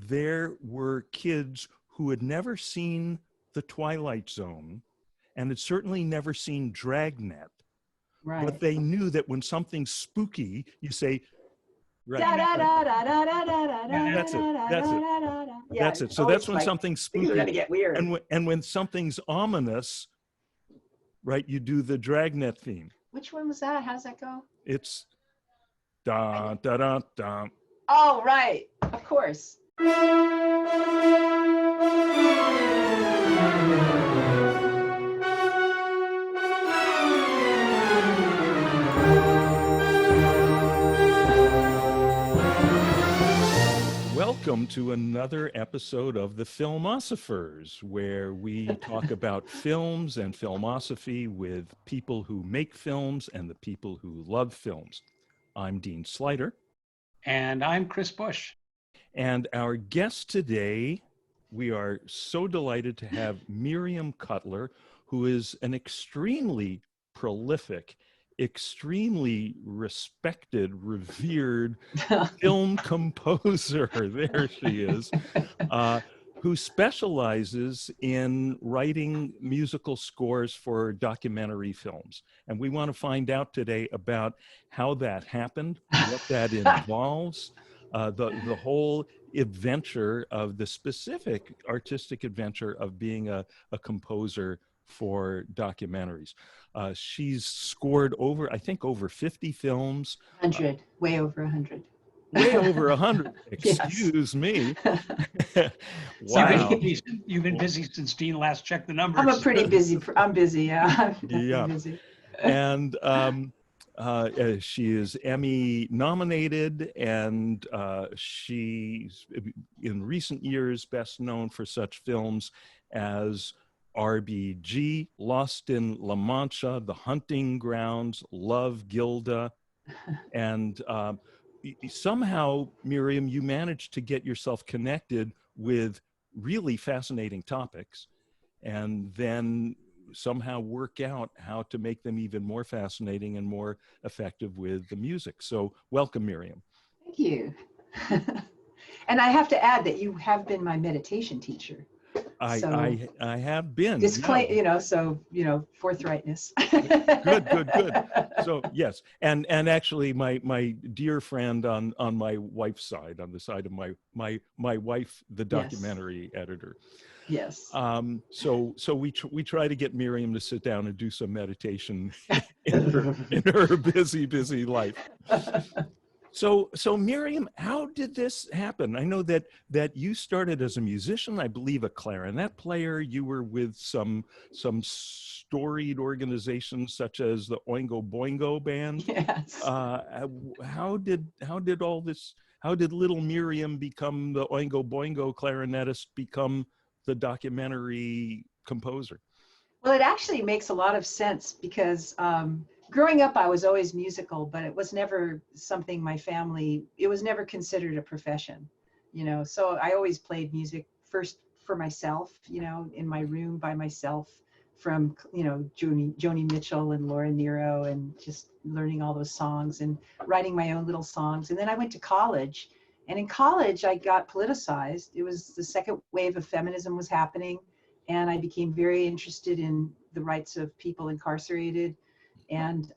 there were kids who had never seen The Twilight Zone and had certainly never seen Dragnet. Right. But they knew that when something's spooky, you say, right. That's it. That's it. That's it. So that's when something's spooky. Things are gonna get weird. And when something's ominous, right, you do the Dragnet theme. Which one was that? How does that go? It's da da da da. Oh, right. Of course. Welcome to another episode of the Filmosophers, where we talk about films and filmosophy with people who make films and the people who love films. I'm Dean Slider. And I'm Chris Bush. And our guest today, we are so delighted to have Miriam Cutler, who is an extremely prolific, extremely respected, revered film composer. There she is, who specializes in writing musical scores for documentary films. And we want to find out today about how that happened, what that involves, the whole adventure of the specific artistic adventure of being a composer for documentaries. She's scored over 50 films. 100, way over 100. Way over 100. Excuse me. Wow. You've been busy since Dean last checked the numbers. I'm I'm busy, yeah. Yeah. Busy. And she is Emmy-nominated, and she's in recent years best known for such films as RBG, Lost in La Mancha, The Hunting Grounds, Love, Gilda, and somehow, Miriam, you managed to get yourself connected with really fascinating topics and then somehow work out how to make them even more fascinating and more effective with the music. So welcome, Miriam. Thank you. And I have to add that you have been my meditation teacher. I have been. Forthrightness. Good. So yes, and actually, my dear friend on my wife's side, on the side of my wife, the documentary editor. Yes. So we try to get Miriam to sit down and do some meditation in her busy life. So Miriam, how did this happen? I know that you started as a musician, I believe a clarinet player. You were with some storied organizations such as the Oingo Boingo band. Yes. How did all this? How did little Miriam become the Oingo Boingo clarinetist, become the documentary composer? Well, it actually makes a lot of sense because growing up, I was always musical, but it was never something it was never considered a profession, so I always played music first for myself, in my room by myself from, Joni Mitchell and Laura Nyro, and just learning all those songs and writing my own little songs. And then I went to college, and in college I got politicized. It was the second wave of feminism was happening, and I became very interested in the rights of people incarcerated. And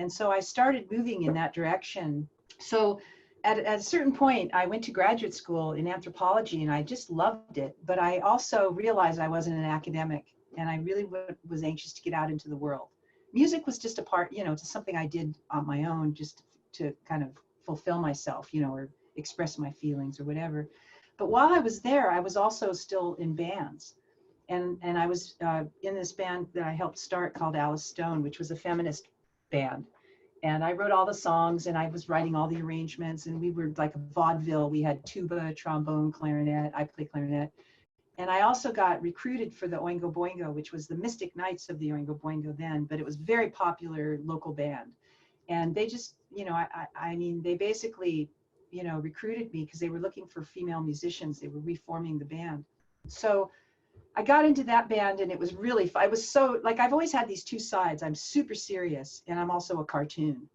so I started moving in that direction. So at a certain point, I went to graduate school in anthropology, and I just loved it. But I also realized I wasn't an academic, and I really was anxious to get out into the world. Music was just a part, just something I did on my own, just to kind of fulfill myself, or express my feelings or whatever. But while I was there, I was also still in bands. And I was in this band that I helped start called Alice Stone, which was a feminist band. And I wrote all the songs, and I was writing all the arrangements, and we were like a vaudeville. We had tuba, trombone, clarinet. I play clarinet. And I also got recruited for the Oingo Boingo, which was the Mystic Knights of the Oingo Boingo then, but it was a very popular local band. And they just, they basically, recruited me because they were looking for female musicians. They were reforming the band. So I got into that band, and it was really fun. I was so, I've always had these two sides. I'm super serious, and I'm also a cartoon.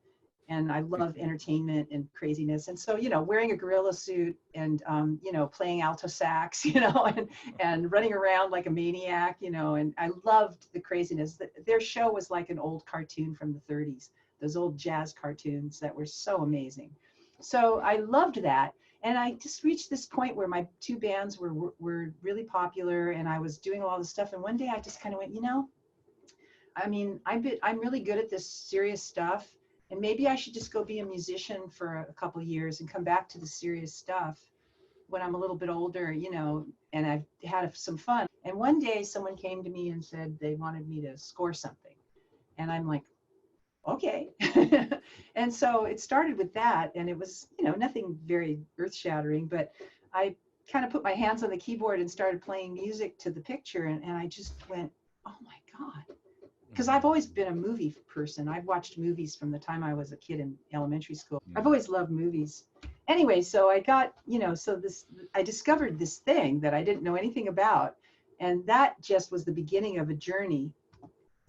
And I love entertainment and craziness. And so, you know, wearing a gorilla suit and, you know, playing alto sax, you know, and running around like a maniac, you know, and I loved the craziness. Their show was like an old cartoon from the 30s, those old jazz cartoons that were so amazing. So I loved that. And I just reached this point where my two bands were really popular and I was doing all this stuff. And one day I just kind of went, you know, I mean, I'm really good at this serious stuff. And maybe I should just go be a musician for a couple of years and come back to the serious stuff when I'm a little bit older, you know, and I've had some fun. And one day someone came to me and said they wanted me to score something. And I'm like, okay. And so it started with that. And it was, you know, nothing very earth shattering, but I kind of put my hands on the keyboard and started playing music to the picture. And I just went, oh my God. Because I've always been a movie person. I've watched movies from the time I was a kid in elementary school. I've always loved movies. Anyway, so I got, you know, I discovered this thing that I didn't know anything about. And that just was the beginning of a journey.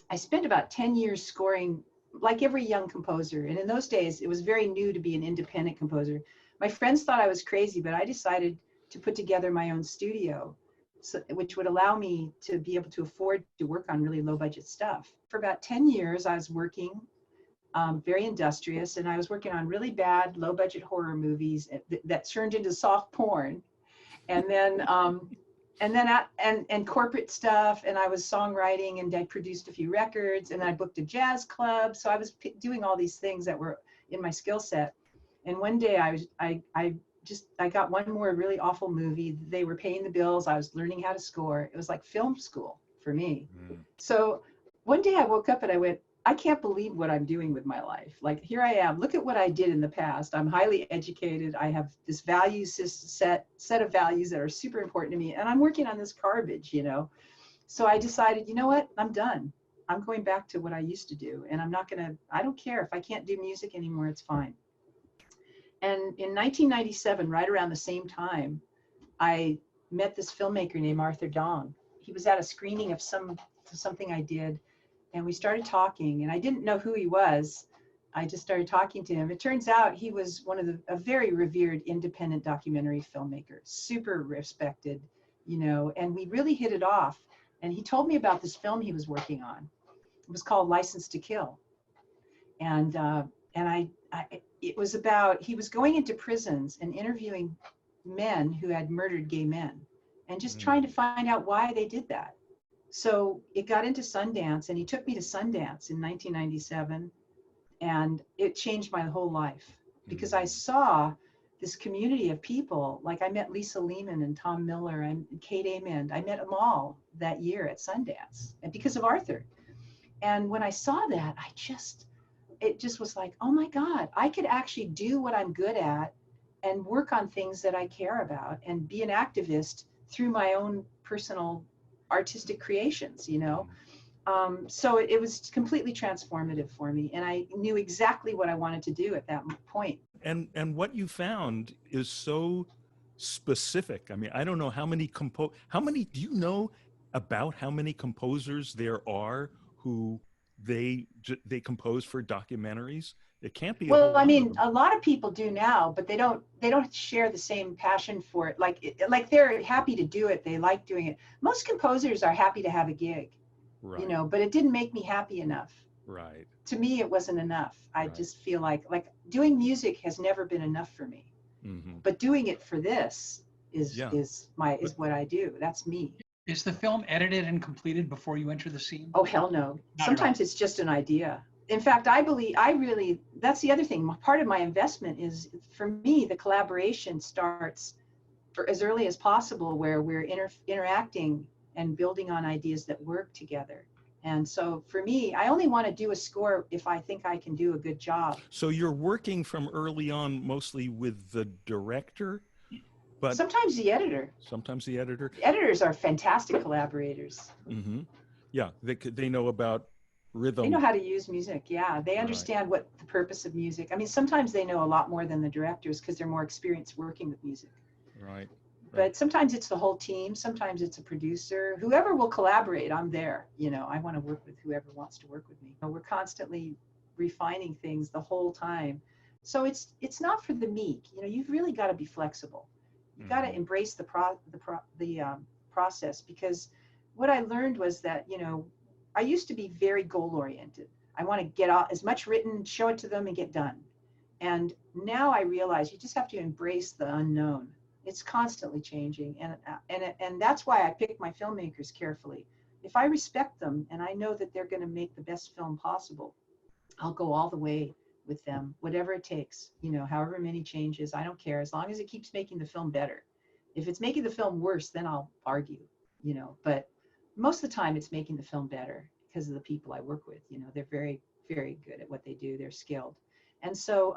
I spent about 10 years scoring like every young composer. And in those days, it was very new to be an independent composer. My friends thought I was crazy, but I decided to put together my own studio. So, which would allow me to be able to afford to work on really low budget stuff. For about 10 years, I was working, very industrious, and I was working on really bad low budget horror movies that turned into soft porn. And then, and corporate stuff. And I was songwriting and I produced a few records and I booked a jazz club. So I was doing all these things that were in my skill set. And one day I got one more really awful movie. They were paying the bills. I was learning how to score. It was like film school for me. So one day I woke up and I went, I can't believe what I'm doing with my life. Like, here I am. Look at what I did in the past. I'm highly educated. I have this value set of values that are super important to me. And I'm working on this garbage, you know? So I decided, you know what? I'm done. I'm going back to what I used to do. And I don't care if I can't do music anymore, it's fine. And in 1997, right around the same time, I met this filmmaker named Arthur Dong. He was at a screening of something I did, and we started talking, and I didn't know who he was. I just started talking to him. It turns out he was a very revered independent documentary filmmaker, super respected, you know, and we really hit it off. And he told me about this film he was working on. It was called License to Kill. And it was about, he was going into prisons and interviewing men who had murdered gay men and just trying to find out why they did that. So it got into Sundance, and he took me to Sundance in 1997, and it changed my whole life because I saw this community of people. Like, I met Lisa Lehman and Tom Miller and Kate Amend. I met them all that year at Sundance, and because of Arthur. And when I saw that, it just was like, oh my God, I could actually do what I'm good at and work on things that I care about and be an activist through my own personal artistic creations, you know? So it was completely transformative for me. And I knew exactly what I wanted to do at that point. And what you found is so specific. I mean, I don't know how many do you know about how many composers there are who they compose for documentaries? It can't be. Well, I mean, a lot of people do now, but they don't share the same passion for it. Like they're happy to do it. They like doing it. Most composers are happy to have a gig, right, you know, but it didn't make me happy enough. Right. To me, it wasn't enough. I just feel like doing music has never been enough for me, but doing it for this is what I do. That's me. Is the film edited and completed before you enter the scene? Oh, hell no. Sometimes it's just an idea. In fact, that's the other thing. Part of my investment is, for me, the collaboration starts for as early as possible, where we're interacting and building on ideas that work together. And so for me, I only want to do a score if I think I can do a good job. So you're working from early on mostly with the director? But sometimes the editor. The editors are fantastic collaborators. Yeah, they know about rhythm. They know how to use music. Yeah, they understand what the purpose of music. I mean, sometimes they know a lot more than the directors because they're more experienced working with music. Right. But sometimes it's the whole team. Sometimes it's a producer. Whoever will collaborate, I'm there. You know, I want to work with whoever wants to work with me. We're constantly refining things the whole time. So it's not for the meek. You know, you've really got to be flexible. You've got to embrace the process, because what I learned was that, you know, I used to be very goal oriented. I want to get out as much written, show it to them, and get done. And now I realize you just have to embrace the unknown. It's constantly changing, and that's why I pick my filmmakers carefully. If I respect them and I know that they're going to make the best film possible, I'll go all the way with them, whatever it takes, you know, however many changes, I don't care, as long as it keeps making the film better. If it's making the film worse, then I'll argue, you know, but most of the time it's making the film better because of the people I work with. You know, they're very, very good at what they do. They're skilled. And so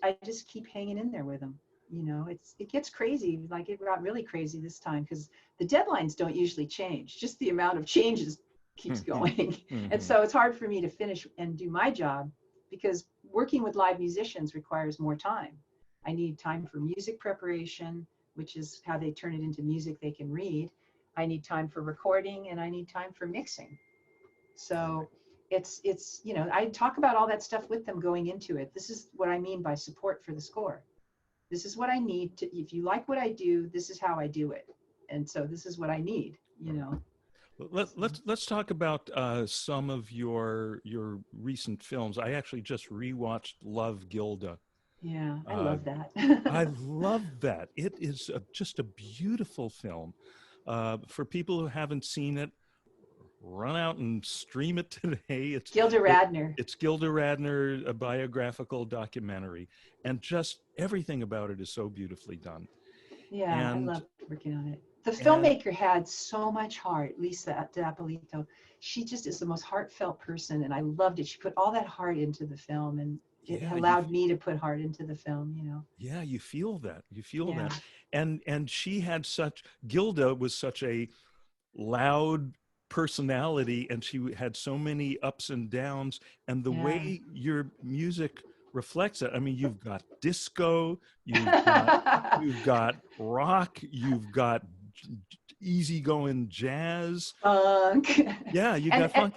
I just keep hanging in there with them. You know, it gets crazy. Like it got really crazy this time because the deadlines don't usually change. Just the amount of changes keeps going. And so it's hard for me to finish and do my job because working with live musicians requires more time. I need time for music preparation, which is how they turn it into music they can read. I need time for recording, and I need time for mixing. So it's you know, I talk about all that stuff with them going into it. This is what I mean by support for the score. This is what I need to, if you like what I do, this is how I do it. And so this is what I need, you know. Let's talk about some of your recent films. I actually just rewatched Love, Gilda. Yeah, I love that. I love that. It is just a beautiful film. For people who haven't seen it, run out and stream it today. It's Gilda Radner. It's Gilda Radner, a biographical documentary, and just everything about it is so beautifully done. Yeah, I love working on it. The filmmaker had so much heart, Lisa D'Appolito. She just is the most heartfelt person, and I loved it. She put all that heart into the film, and it allowed me to put heart into the film, you know. Yeah, you feel that. You feel that. And she had Gilda was such a loud personality, and she had so many ups and downs, and the way your music reflects it. I mean, you've got disco, you've got rock, you've got easygoing jazz, funk. Yeah, you got funk.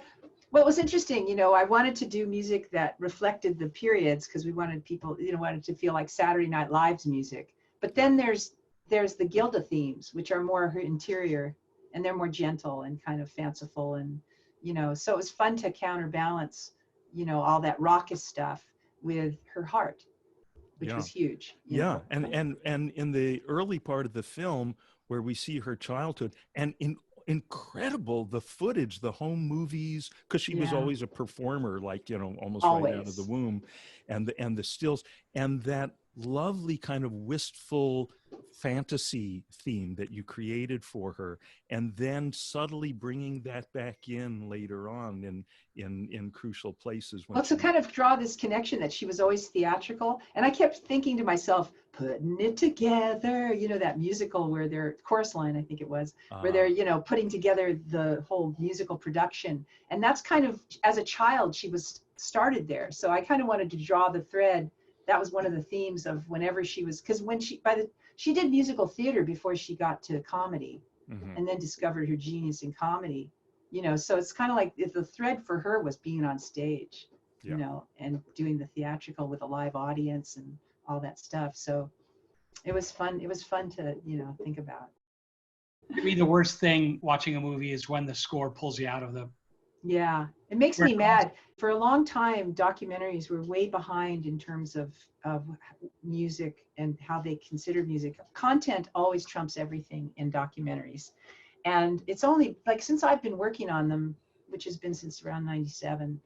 Well, it was interesting, you know, I wanted to do music that reflected the periods because we wanted people, you know, wanted to feel like Saturday Night Live's music. But then there's the Gilda themes, which are more her interior, and they're more gentle and kind of fanciful, and, you know, so it was fun to counterbalance, you know, all that raucous stuff with her heart, which was huge. Yeah, and in the early part of the film where we see her childhood, and incredible the footage, the home movies, because she was always a performer, like, you know, almost right out of the womb, and the stills, and that lovely kind of wistful fantasy theme that you created for her, and then subtly bringing that back in later on in crucial places. Well, to kind of draw this connection that she was always theatrical, and I kept thinking to myself, putting it together, you know, that musical where they're chorus line, I think it was, where they're, you know, putting together the whole musical production, and that's kind of, as a child, she was started there, so I kind of wanted to draw the thread. That was one of the themes of whenever she was, because when she did musical theater before she got to comedy, and then discovered her genius in comedy, you know, so it's kind of like the thread for her was being on stage, you know, and doing the theatrical with a live audience and all that stuff. So it was fun. It was fun to, you know, think about. To me, the worst thing watching a movie is when the score pulls you out of the. Yeah, it makes me mad. For a long time, documentaries were way behind in terms of music and how they consider music. Content always trumps everything in documentaries. And it's only, like, since I've been working on them, which has been since around 97,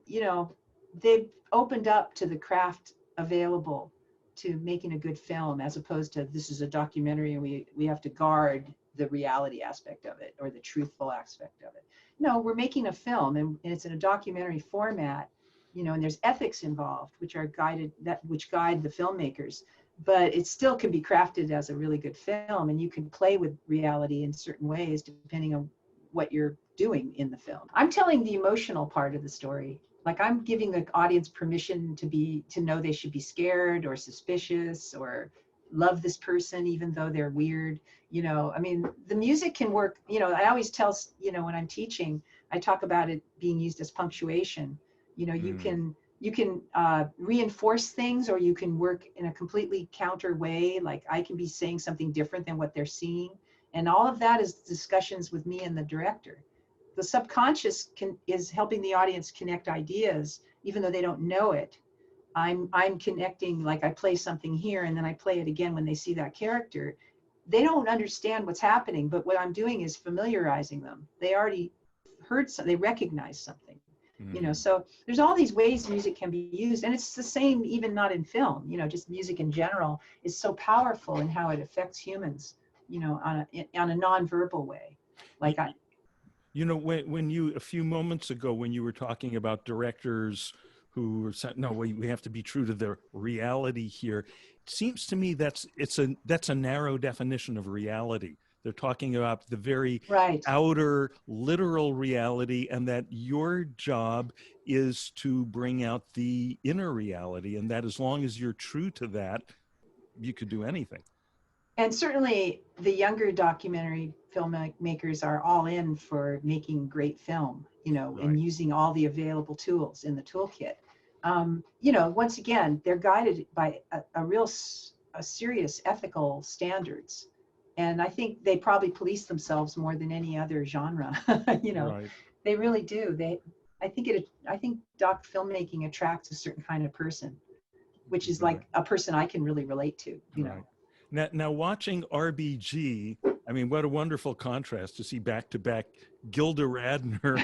you know, they've opened up to the craft available to making a good film, as opposed to this is a documentary and we have to guard the reality aspect of it or the truthful aspect of it. No, we're making a film, and it's in a documentary format, you know, and there's ethics involved, which guide the filmmakers, but it still can be crafted as a really good film, and you can play with reality in certain ways depending on what you're doing in the film. I'm telling the emotional part of the story. Like, I'm giving the audience permission to know they should be scared or suspicious or love this person even though they're weird. You know, I mean, the music can work. You know, I always tell, you know, when I'm teaching, I talk about it being used as punctuation. You know, you can reinforce things, or you can work in a completely counter way. Like I can be saying something different than what they're seeing. And all of that is discussions with me and the director. The subconscious is helping the audience connect ideas, even though they don't know it. I'm connecting, like I play something here and then I play it again when they see that character. They don't understand what's happening, but what I'm doing is familiarizing them. They already heard something, they recognize something. You know, so there's all these ways music can be used, and it's the same even not in film. You know, just music in general is so powerful in how it affects humans, you know, on a nonverbal way. Like you know, when you, a few moments ago, when you were talking about directors who are saying, no, we have to be true to the reality here, it seems to me that's a narrow definition of reality. They're talking about the very outer literal reality, and that your job is to bring out the inner reality, and that as long as you're true to that, you could do anything. And certainly the younger documentary filmmakers are all in for making great film, you know, and using all the available tools in the toolkit. You know, once again, they're guided by a serious ethical standards. And I think they probably police themselves more than any other genre. You know, they really do. I think doc filmmaking attracts a certain kind of person, which is like a person I can really relate to, you know. Now watching RBG, I mean, what a wonderful contrast to see back-to-back Gilda Radner.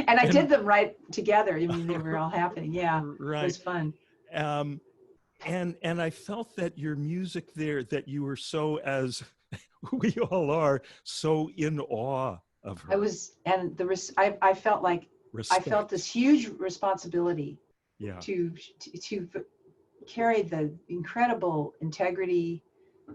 And I did them right together. I mean, they were all happening. Yeah, it was fun. And I felt that your music there, that you were so, as we all are, so in awe of her. I was, and I felt like Respect. I felt this huge responsibility to carry the incredible integrity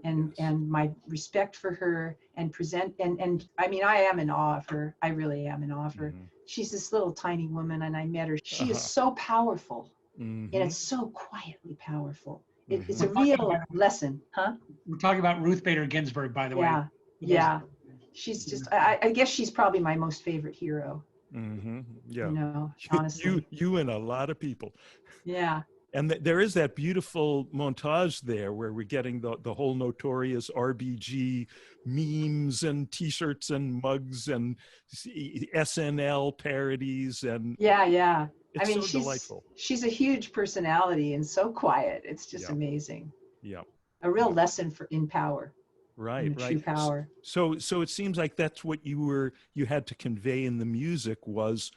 and my respect for her, and present and I mean, I am in awe of her. I really am in awe of her. She's this little tiny woman, and I met her. She is so powerful. And it's so quietly powerful. It's a real lesson, huh? We're talking about Ruth Bader Ginsburg, by the way. Yeah. She's just, I guess she's probably my most favorite hero. Yeah. You know, honestly. You and a lot of people. Yeah. And there is that beautiful montage there where we're getting the whole notorious RBG memes and T-shirts and mugs and SNL parodies. And yeah. It's I mean, so delightful. She's a huge personality and so quiet. It's just amazing. Yeah. A real lesson in power. Right. True power. So it seems like that's what you had to convey in the music, was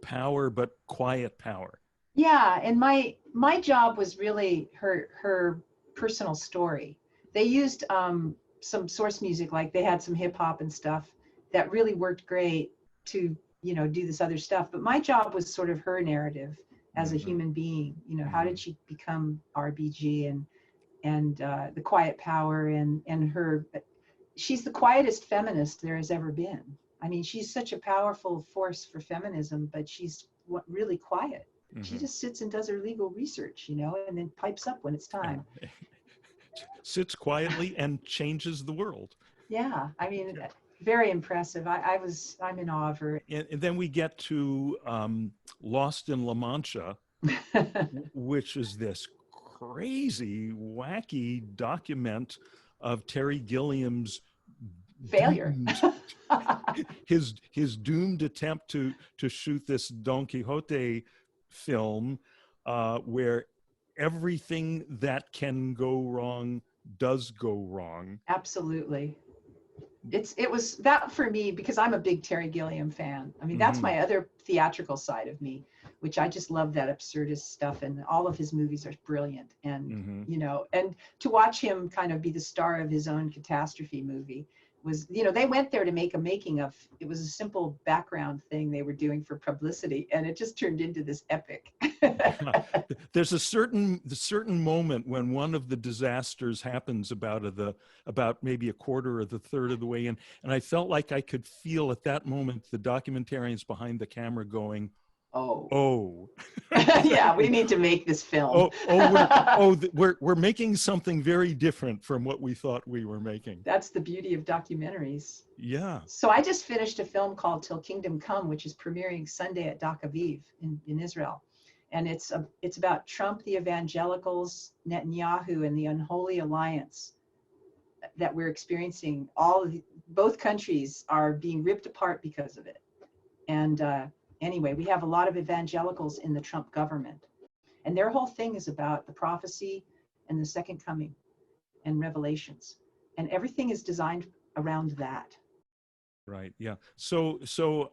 power, but quiet power. Yeah, and my job was really her personal story. They used some source music, like they had some hip hop and stuff that really worked great to, you know, do this other stuff. But my job was sort of her narrative as a human being. You know, how did she become RBG, and the quiet power, and her. She's the quietest feminist there has ever been. I mean, she's such a powerful force for feminism, but she's really quiet. She just sits and does her legal research, you know, and then pipes up when it's time. Sits quietly and changes the world. Yeah, I mean, very impressive. I'm in awe of her. And then we get to Lost in La Mancha, which is this crazy, wacky document of Terry Gilliam's failure. his doomed attempt to shoot this Don Quixote film, where everything that can go wrong does go wrong. Absolutely. It was that for me, because I'm a big Terry Gilliam fan. I mean, that's my other theatrical side of me, which I just love that absurdist stuff, and all of his movies are brilliant. And, you know, and to watch him kind of be the star of his own catastrophe movie was, you know, they went there to make a making of, it was a simple background thing they were doing for publicity, and it just turned into this epic. There's a certain moment when one of the disasters happens about maybe a quarter or the third of the way in, and I felt like I could feel at that moment the documentarians behind the camera going, Oh. Oh. Yeah, we need to make this film. We're making something very different from what we thought we were making. That's the beauty of documentaries. Yeah. So I just finished a film called Till Kingdom Come, which is premiering Sunday at Dak Aviv in Israel. And it's about Trump, the evangelicals, Netanyahu, and the unholy alliance that we're experiencing. Both countries are being ripped apart because of it. And anyway, we have a lot of evangelicals in the Trump government. And their whole thing is about the prophecy and the second coming and revelations. And everything is designed around that. Right. Yeah. So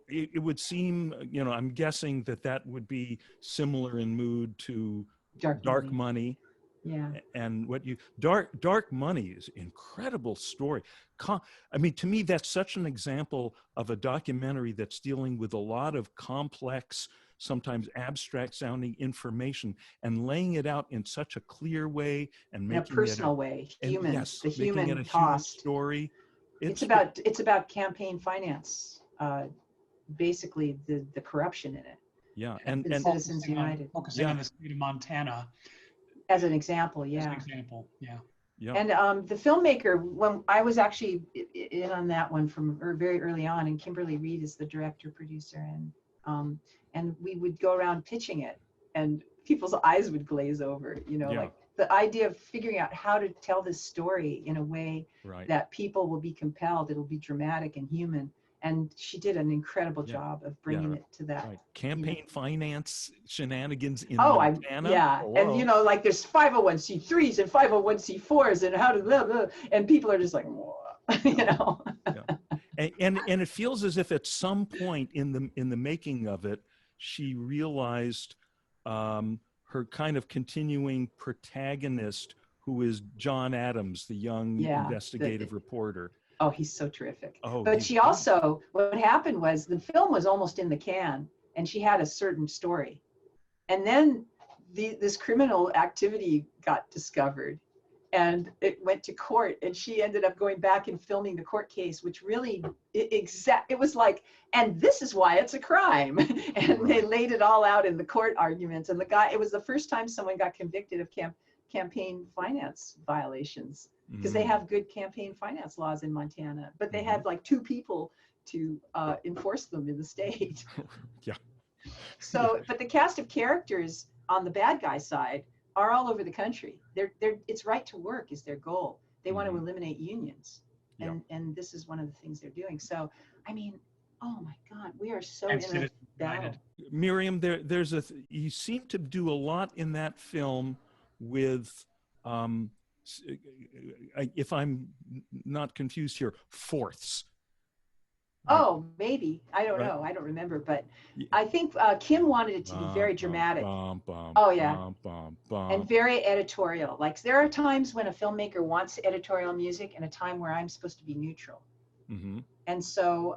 it would seem, I'm guessing that would be similar in mood to Dark Money. Yeah. And Dark Money is an incredible story. I mean, to me, that's such an example of a documentary that's dealing with a lot of complex, sometimes abstract sounding information and laying it out in such a clear way and making it in a personal way, human, yes, the human making it a cost. human story. It's about campaign finance, basically the corruption in it. Yeah, and Citizens United. Focusing on the state of Montana. As an example, yeah. As an example, yeah. Yeah. And the filmmaker, when I was actually in on that one from very early on, and Kimberly Reed is the director producer, and we would go around pitching it, and people's eyes would glaze over, like the idea of figuring out how to tell this story in a way that people will be compelled, it'll be dramatic and human. And she did an incredible job of bringing it to that. Right. Campaign finance shenanigans in Montana. And like there's 501c3s and 501c4s and how to blah, blah, and people are just like, Yeah. And it feels as if at some point in the making of it, she realized her kind of continuing protagonist, who is John Adams, the young investigative reporter. Oh, he's so terrific. But she also, what happened was the film was almost in the can and she had a certain story. And then this criminal activity got discovered and it went to court, and she ended up going back and filming the court case, which really, it was like, and this is why it's a crime. And they laid it all out in the court arguments. And it was the first time someone got convicted of campaign finance violations. Because they have good campaign finance laws in Montana, but they had like 2 people to enforce them in the state. Yeah. So, but the cast of characters on the bad guy side are all over the country. It's right to work is their goal. They want to eliminate unions, and this is one of the things they're doing. So, I mean, oh my God, we are so in a battle. Miriam, you seem to do a lot in that film with. If I'm not confused here, fourths. Oh, maybe. I don't know. I don't remember. But I think Kim wanted it to be very dramatic. And very editorial. Like there are times when a filmmaker wants editorial music and a time where I'm supposed to be neutral. Mm-hmm. And so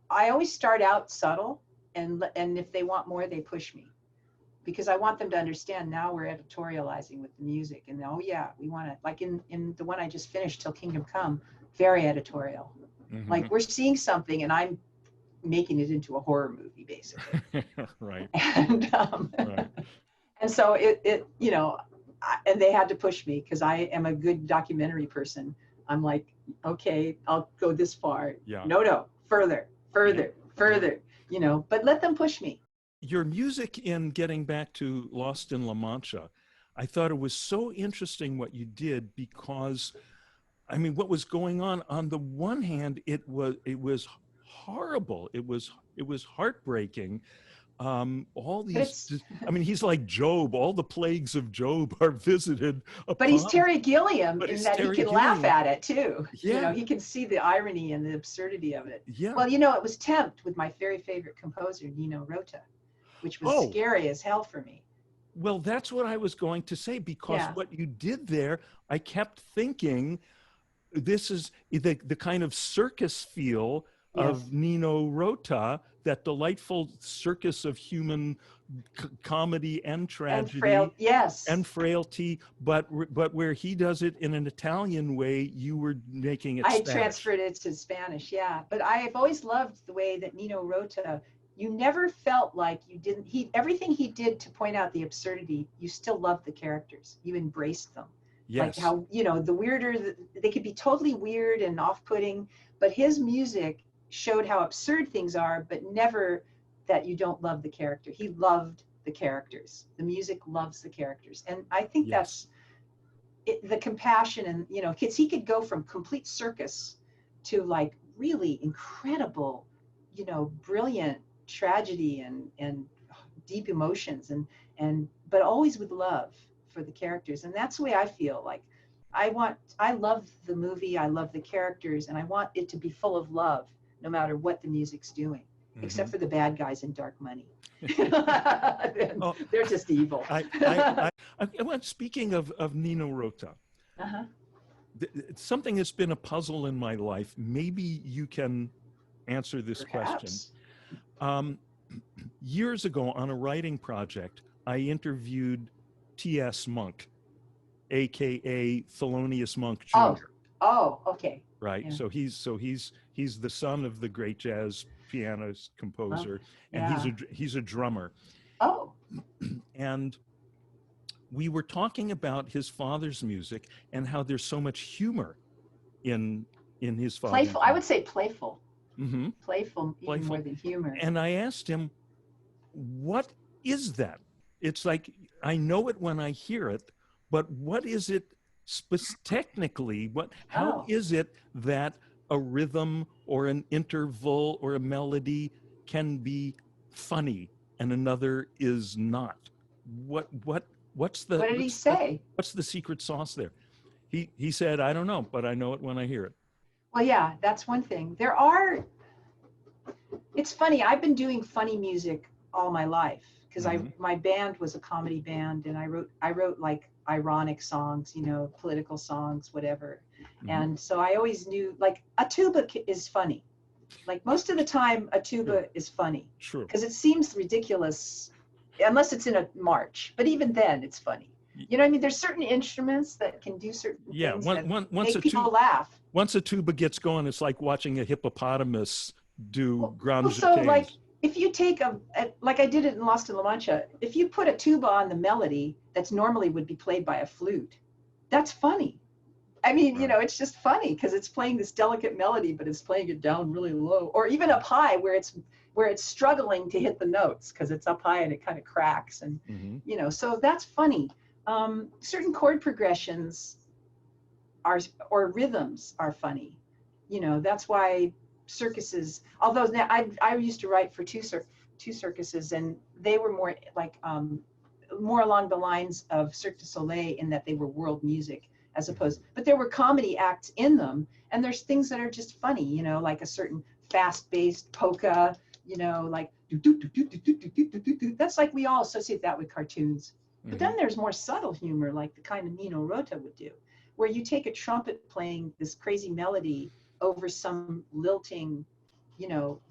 I always start out subtle, and if they want more, they push me. Because I want them to understand now we're editorializing with the music, and we want to, like in the one I just finished, Till Kingdom Come, very editorial. Mm-hmm. Like we're seeing something and I'm making it into a horror movie basically. Right. And and so it and they had to push me because I am a good documentary person. I'm like, okay, I'll go this far. Yeah. No, further, but let them push me. Your music, in getting back to Lost in La Mancha, I thought it was so interesting what you did, because I mean, what was going on the one hand, it was horrible. It was heartbreaking. All these, I mean, he's like Job. All the plagues of Job are visited upon. But he's Terry Gilliam in that he can laugh at it too. Yeah. He can see the irony and the absurdity of it. Yeah. Well, it was Tempt with my very favorite composer, Nino Rota, which was scary as hell for me. Well, that's what I was going to say, because what you did there, I kept thinking, this is the kind of circus feel of Nino Rota, that delightful circus of human comedy and tragedy and frailty, but where he does it in an Italian way, you were making it Spanish. I transferred it to Spanish, but I've always loved the way that Nino Rota you never felt like you didn't, everything he did to point out the absurdity, you still loved the characters. You embraced them. Yes. Like how, the weirder, they could be totally weird and off-putting, but his music showed how absurd things are, but never that you don't love the character. He loved the characters. The music loves the characters. And I think that's the compassion, and, because he could go from complete circus to like really incredible, brilliant tragedy and deep emotions, but always with love for the characters. And that's the way I feel. Like I love the movie, I love the characters, and I want it to be full of love no matter what the music's doing, except for the bad guys in Dark Money. They're just evil. Speaking of Nino Rota, something that's been a puzzle in my life, maybe you can answer this question. Years ago on a writing project, I interviewed T.S. Monk, aka Thelonious Monk Jr. Oh, okay. Right. Yeah. So he's the son of the great jazz pianist composer, and he's a drummer. Oh. And we were talking about his father's music and how there's so much humor in his father's playful. music. I would say playful. Mm-hmm. Playful more than humor. And I asked him, what is that? It's like, I know it when I hear it, but what is it technically? How is it that a rhythm or an interval or a melody can be funny and another is not? What's the? What did he say? What's the secret sauce there? He said, I don't know, but I know it when I hear it. Well, yeah, that's one thing. It's funny. I've been doing funny music all my life because my band was a comedy band, and I wrote like ironic songs, political songs, whatever. Mm-hmm. And so I always knew, like, a tuba is funny. Like most of the time, a tuba is funny. Sure. Because it seems ridiculous unless it's in a march. But even then, it's funny. You know what I mean? There's certain instruments that can do certain things that make people laugh. Once a tuba gets going, it's like watching a hippopotamus do grand jetés. So, like, if you take like I did it in Lost in La Mancha, if you put a tuba on the melody that's normally would be played by a flute, that's funny. I mean, it's just funny because it's playing this delicate melody, but it's playing it down really low, or even up high where it's struggling to hit the notes because it's up high and it kind of cracks, and so that's funny. Certain chord progressions or rhythms are funny. That's why circuses, although now I used to write for two circuses, and they were more like more along the lines of Cirque du Soleil in that they were world music as opposed, but there were comedy acts in them, and there's things that are just funny, like a certain fast-paced polka, like that's like we all associate that with cartoons. But then there's more subtle humor, like the kind of Nino Rota would do, where you take a trumpet playing this crazy melody over some lilting,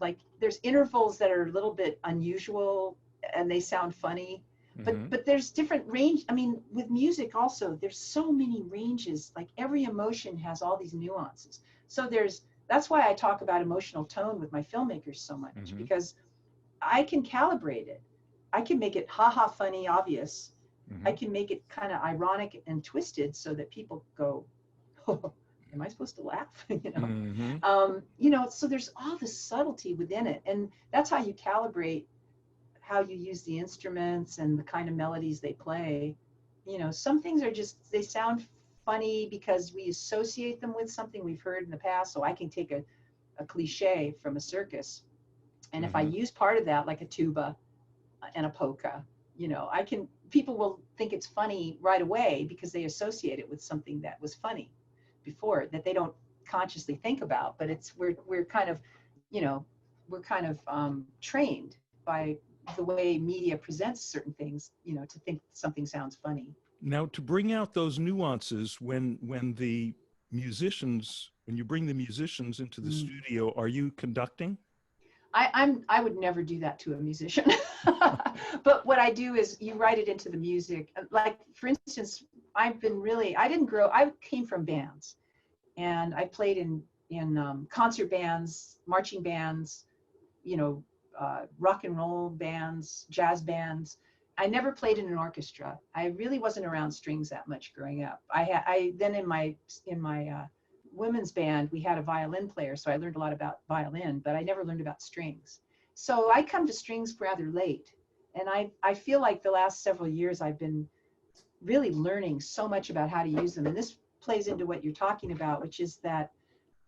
like there's intervals that are a little bit unusual and they sound funny, but there's different range. I mean, with music also, there's so many ranges, like every emotion has all these nuances. So that's why I talk about emotional tone with my filmmakers so much, because I can calibrate it. I can make it ha-ha funny, obvious. I can make it kind of ironic and twisted so that people go, oh, am I supposed to laugh? So there's all this subtlety within it. And that's how you calibrate how you use the instruments and the kind of melodies they play. Some things are just, they sound funny because we associate them with something we've heard in the past. So I can take a cliche from a circus, and if I use part of that, like a tuba and a polka, people will think it's funny right away because they associate it with something that was funny before that they don't consciously think about. But we're kind of trained by the way media presents certain things, to think something sounds funny. Now, to bring out those nuances, when you bring the musicians into the studio, are you conducting? I would never do that to a musician. But what I do is you write it into the music. Like, for instance, I came from bands, and I played in concert bands, marching bands, rock and roll bands, jazz bands. I never played in an orchestra. I really wasn't around strings that much growing up. Then in my women's band, we had a violin player, so I learned a lot about violin, but I never learned about strings. So I come to strings rather late. And I feel like the last several years I've been really learning so much about how to use them. And this plays into what you're talking about, which is that,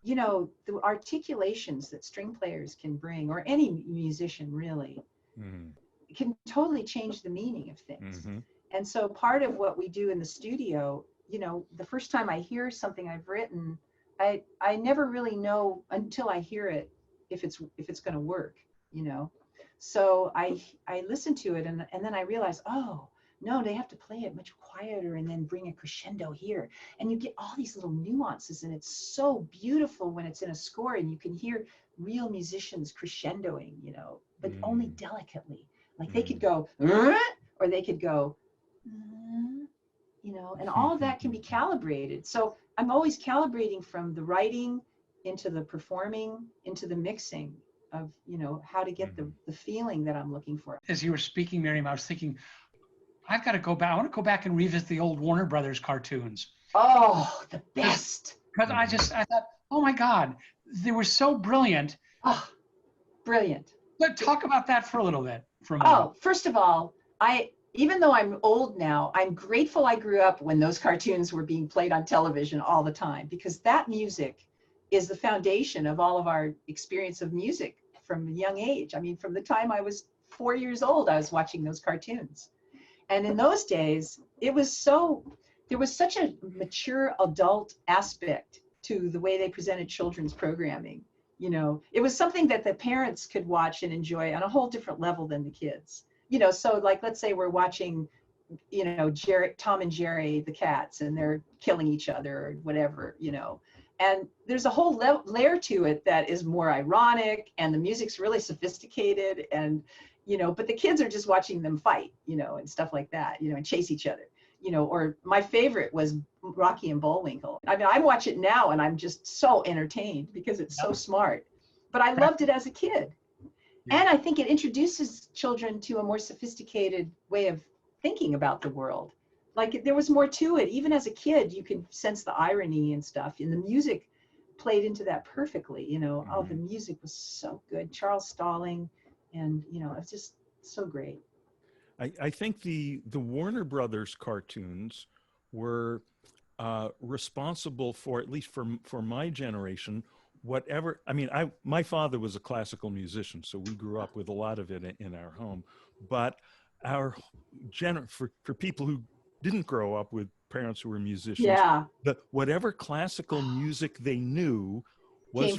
you know, the articulations that string players can bring, or any musician really, can totally change the meaning of things. And so part of what we do in the studio, you know, the first time I hear something I've written, I never really know until I hear it if it's going to work, you know. So I listen to it and then I realize, oh, no, they have to play it much quieter and then bring a crescendo here. And you get all these little nuances, and it's so beautiful when it's in a score and you can hear real musicians crescendoing, you know, but only delicately. Like they could go, or they could go, you know, and all of that can be calibrated. So I'm always calibrating from the writing into the performing, into the mixing of, you know, how to get the feeling that I'm looking for. As you were speaking, Miriam, I was thinking, I've got to go back. I want to go back and revisit the old Warner Brothers cartoons. Oh, the best. Because I thought, oh my God, they were so brilliant. Oh, brilliant. But talk about that for a little bit. For a moment. Oh, first of all, even though I'm old now, I'm grateful I grew up when those cartoons were being played on television all the time, because that music is the foundation of all of our experience of music from a young age. I mean, from the time I was 4 years old, I was watching those cartoons. And in those days, there was such a mature adult aspect to the way they presented children's programming. You know, it was something that the parents could watch and enjoy on a whole different level than the kids. You know, so like, let's say we're watching, you know, Tom and Jerry, the cats, and they're killing each other or whatever, you know. And there's a whole layer to it that is more ironic, and the music's really sophisticated, and, you know, but the kids are just watching them fight, you know, and stuff like that, you know, and chase each other, you know. Or my favorite was Rocky and Bullwinkle. I mean, I watch it now and I'm just so entertained because it's so smart, but I loved it as a kid. And I think it introduces children to a more sophisticated way of thinking about the world. Like, there was more to it. Even as a kid, you could sense the irony and stuff, and the music played into that perfectly, you know. Oh, the music was so good. Charles Stalling, and, you know, it's just so great. I think the Warner Brothers cartoons were responsible for, at least for my generation, whatever. I mean, my father was a classical musician, so we grew up with a lot of it in our home. But for people who didn't grow up with parents who were musicians, whatever classical music they knew was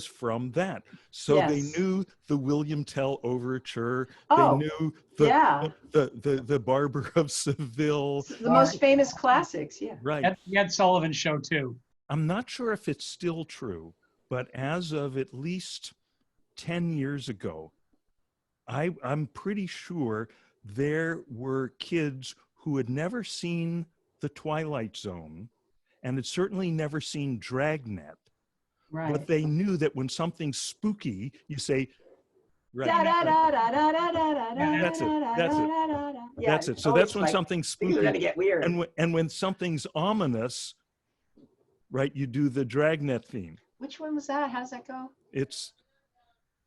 from that. So they knew the William Tell Overture. They knew the Barber of Seville. The most famous classics, Right. The Ed Sullivan Show too. I'm not sure if it's still true, but as of at least 10 years ago, I'm pretty sure there were kids who had never seen The Twilight Zone and had certainly never seen Dragnet. Right. But they knew that when something's spooky, you say, right. That's it. So that's when something's spooky. Gonna get weird. And when something's ominous, right, you do the Dragnet theme. Which one was that? How does that go? It's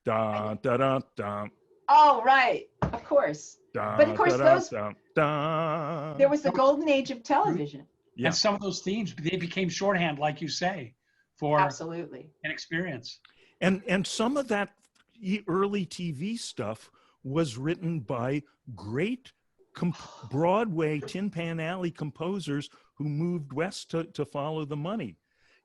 da da da da. Oh, right. Of course. But of course, there was the golden age of television. And some of those themes, they became shorthand, like you say, for absolutely an experience. And some of that early TV stuff was written by great Broadway Tin Pan Alley composers who moved west to follow the money.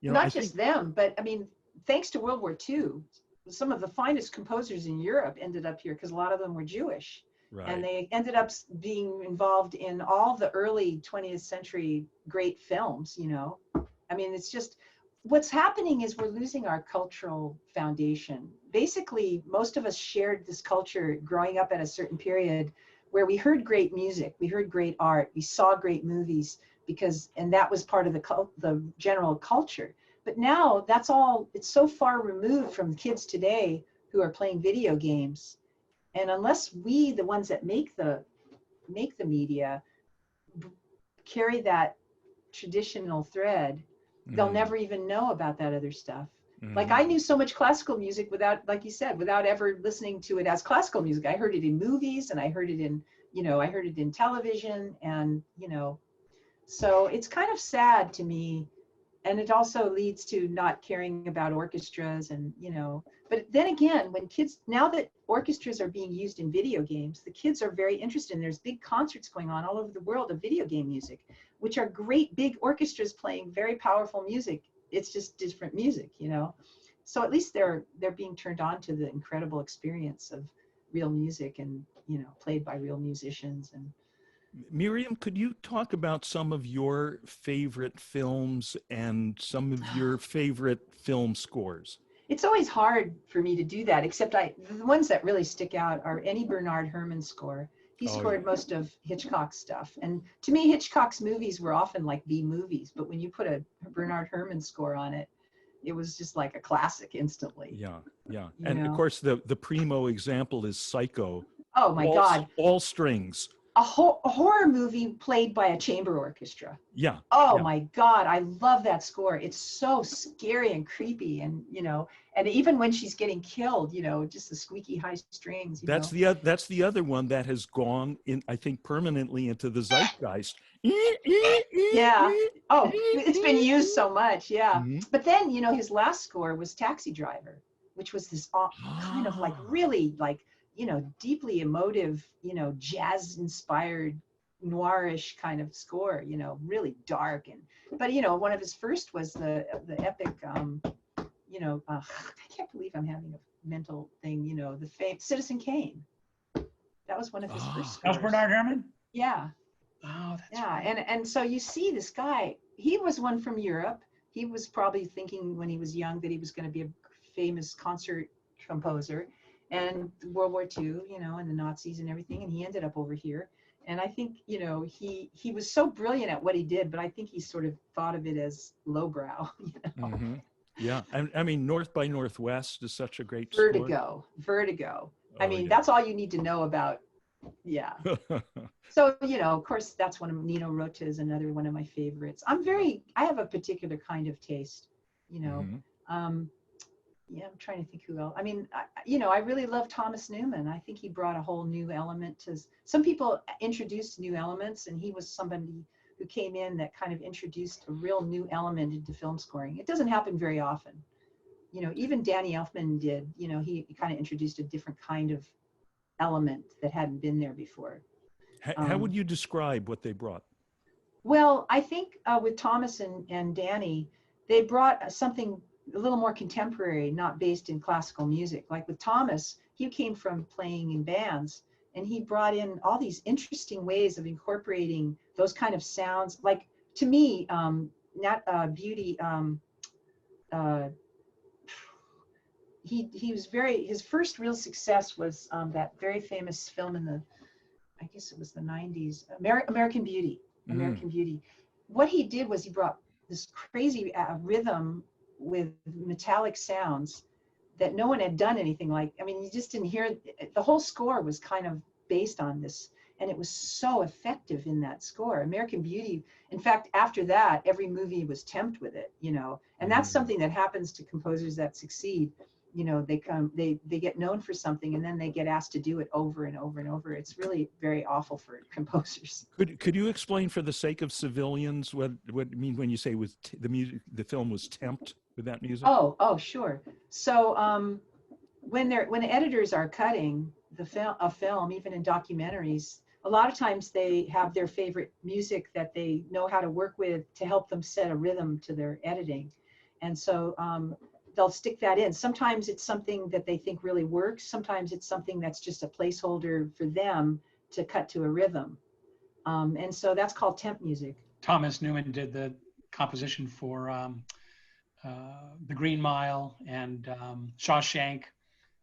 You know, Not just them, but I mean, thanks to World War II, some of the finest composers in Europe ended up here because a lot of them were Jewish. Right. And they ended up being involved in all the early 20th century great films, you know. I mean, it's just, what's happening is we're losing our cultural foundation. Basically, most of us shared this culture growing up at a certain period where we heard great music, we heard great art, we saw great movies, and that was part of the general culture. But now that's all, it's so far removed from kids today who are playing video games. And unless we, the ones that make the media, carry that traditional thread, they'll never even know about that other stuff. Like I knew so much classical music without, like you said, without ever listening to it as classical music. I heard it in movies, and I heard it in, I heard it in television, and, so it's kind of sad to me. And it also leads to not caring about orchestras and, but then again, when kids, now that orchestras are being used in video games, the kids are very interested, and there's big concerts going on all over the world of video game music, which are great big orchestras playing very powerful music. It's just different music, So at least they're being turned on to the incredible experience of real music and, played by real musicians. And Miriam, could you talk about some of your favorite films and some of your favorite film scores? It's always hard for me to do that, except the ones that really stick out are any Bernard Herrmann score. He scored most of Hitchcock's stuff. And to me, Hitchcock's movies were often like B movies, but when you put a Bernard Herrmann score on it, it was just like a classic instantly. Yeah. And of course, the primo example is Psycho. Oh my God. All strings. A horror movie played by a chamber orchestra. Yeah. Oh my God, I love that score. It's so scary and creepy, and and even when she's getting killed, just the squeaky high strings. That's the other one that has gone in, I think, permanently into the zeitgeist. Yeah. Oh, it's been used so much. Yeah. But then his last score was Taxi Driver, which was this kind of like really like deeply emotive, jazz inspired noirish kind of score, really dark. But one of his first was the epic, I can't believe I'm having a mental thing, the Citizen Kane. That was one of his first scores. That was Bernard Herrmann? Yeah. Oh, that's right. And so you see this guy, he was one from Europe. He was probably thinking when he was young that he was going to be a famous concert composer. And World War II, and the Nazis and everything, and he ended up over here. And I think, he was so brilliant at what he did, but I think he sort of thought of it as lowbrow. Yeah, I mean, North by Northwest is such a great Vertigo. I mean, that's all you need to know about. Yeah. So, of course, that's one of Nino Rota is another one of my favorites. I have a particular kind of taste, yeah, I'm trying to think who else. I mean, I really love Thomas Newman. I think he brought a whole new element to, some people introduced new elements, and he was somebody who came in that kind of introduced a real new element into film scoring. It doesn't happen very often. Even Danny Elfman did, he kind of introduced a different kind of element that hadn't been there before. How would you describe what they brought? Well, I think with Thomas and Danny, they brought something a little more contemporary, not based in classical music. Like with Thomas, he came from playing in bands, and he brought in all these interesting ways of incorporating those kind of sounds. Like to me, Beauty, he was his first real success was that very famous film in I guess it was the 90s, American Beauty. American Beauty. What he did was he brought this crazy rhythm with metallic sounds that no one had done anything like. I mean, you just didn't hear it. The whole score was kind of based on this, and it was so effective in that score. American Beauty, in fact, after that, every movie was temped with it, and that's something that happens to composers that succeed. They get known for something, and then they get asked to do it over and over and over. It's really very awful for composers. Could you explain, for the sake of civilians, what you mean when you say the film was temped with that music? Oh, sure. So when editors are cutting a film, even in documentaries, a lot of times they have their favorite music that they know how to work with to help them set a rhythm to their editing, and so they'll stick that in. Sometimes it's something that they think really works. Sometimes it's something that's just a placeholder for them to cut to a rhythm. And so that's called temp music. Thomas Newman did the composition for The Green Mile and Shawshank.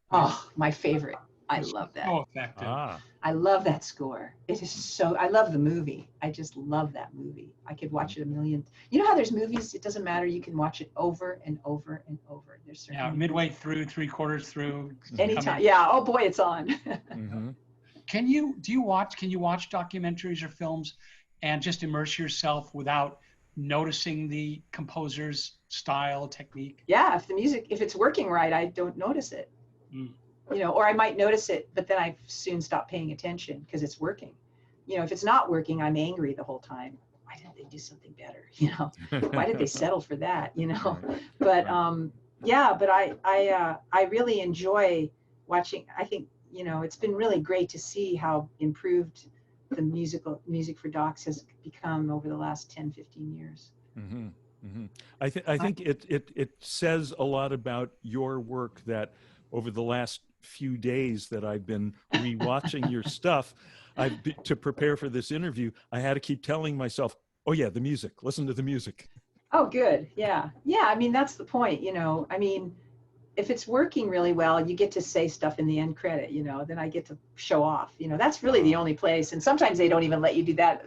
Oh, my favorite. I love that. So effective. Ah, I love that score. It is so, I love the movie. I just love that movie. I could watch it a million. You know how there's movies, it doesn't matter. You can watch it over and over and over. There's certain Yeah, movies. midway through, 3/4 through. Anytime. Yeah. Oh boy, it's on. mhm. Can you watch documentaries or films and just immerse yourself without noticing the composer's style, technique? Yeah. If it's working right, I don't notice it. Mm. You know, or I might notice it, but then I soon stop paying attention because it's working. You know, if it's not working, I'm angry the whole time. Why didn't they do something better? You know, why did they settle for that? You know, but yeah, but I really enjoy watching. I think, you know, it's been really great to see how improved the music for docs has become over the last 10, 15 years. Mhm, mhm. I think it says a lot about your work that over the last few days that I've been rewatching your stuff, to prepare for this interview, I had to keep telling myself, "Oh yeah, the music. Listen to the music." Oh, good. Yeah. Yeah. I mean, that's the point, you know. I mean, if it's working really well, you get to say stuff in the end credit, you know, then I get to show off, you know, that's really the only place. And sometimes they don't even let you do that.